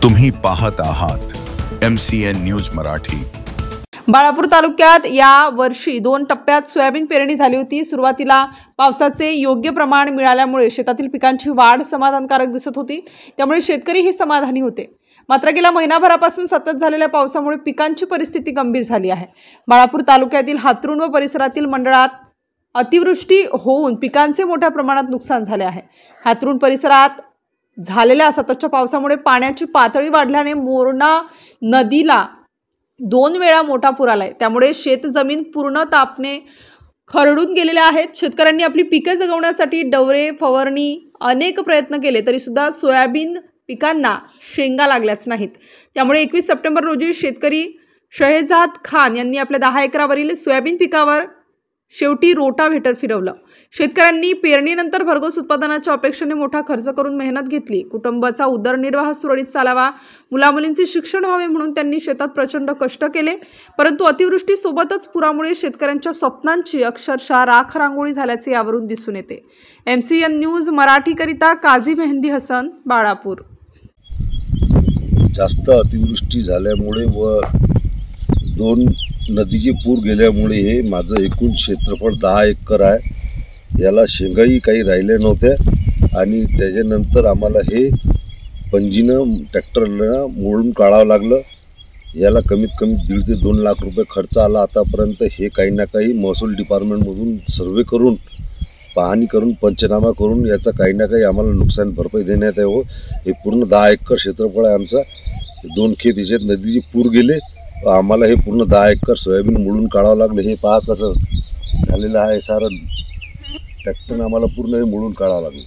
तुम्ही पाहत आहात MCN न्यूज मराठी। बाळापूर तालुक्यात या वर्षी 2 टप्प्यात सोयाबीन पेरणी झाली होती। सुरुवातीला पावसाचे योग्य प्रमाण मिळाल्यामुळे शेतातील पिकांची वाढ समाधानकारक दिसत होती, त्यामुळे शेतकरीही समाधानी होते। मात्र गेल्या महिनाभरापासून सतत झालेल्या पावसामुळे पिकांची परिस्थिती गंभीर झाली आहे। बाळापूर तालुक्यातील हातरुण व परिसरातील मंडळात अतिवृष्टी होऊन पिकांचे मोठ्या प्रमाणात नुकसान झाले आहे। हातरुण परिसरात झालेल्या सततच्या पावसामुळे पाण्याची पातळी वाढल्याने मोरणा नदीला 2 वेळा मोठा पूर आलाय, त्यामुळे शेतजमीन पूर्ण तापने खरडून गेलेल्या आहेत। शेतकऱ्यांनी आपली पिके जगवण्यासाठी डवरे फवारणी अनेक प्रयत्न केले तरी सुद्धा सोयाबीन पिकांना शेंगा लागल्याच नाहीत। त्यामुळे 21 सप्टेंबर रोजी शेतकरी शहेजाद खान यांनी आपल्या 10 एकरावरील सोयाबीन पिकावर शेवटी रोटाव्हेटर फिरवलं। शेतकऱ्यांनी पेरणीनंतर भरघोस उत्पादनाच्या अपेक्षेने मोठा खर्च करून मेहनत घेतली। कुटुंबाचा उदरनिर्वाह सुरळीत चालावा, मुलामुलींचे शिक्षण व्हावे म्हणून त्यांनी शेतात प्रचंड कष्ट केले, परंतु अतिवृष्टी सोबतच पुरामुळे शेतकऱ्यांच्या स्वप्नांची अक्षरशः राख रांगोळी झाल्याचे यावरून दिसून येते। MCN न्यूज मराठीकरिता काझी मेहंदी हसन, बाळापूर। जास्त अतिवृष्टी झाल्यामुळे व 2 नदीचे पूर गेल्यामुळे हे माझं एकूण क्षेत्रफळ 10 एकर आहे। याला शेंगाही काही राहिल्या नव्हत्या आणि त्याच्यानंतर आम्हाला हे पंजीनं ट्रॅक्टरला मोडून काढावं लागलं। याला कमीत कमी 1.5 ते 2 लाख रुपये खर्च आला आतापर्यंत। हे काही ना काही महसूल डिपार्टमेंटमधून सर्वे करून पाहणी करून पंचनामा करून याचा काही ना काही आम्हाला नुकसान भरपाई देण्यात यावं। हे पूर्ण 10 एकर क्षेत्रफळ आहे आमचा। 2 खेत याच्यात नदीचे पूर गेले, आम्हाला हे पूर्ण 10 एकर सोयाबीन मोडून काढावं लागलं। हे पहा कसं झालेलं आहे, सारं ट्रॅक्टरनं आम्हाला पूर्ण हे मोडून काढावं लागलं।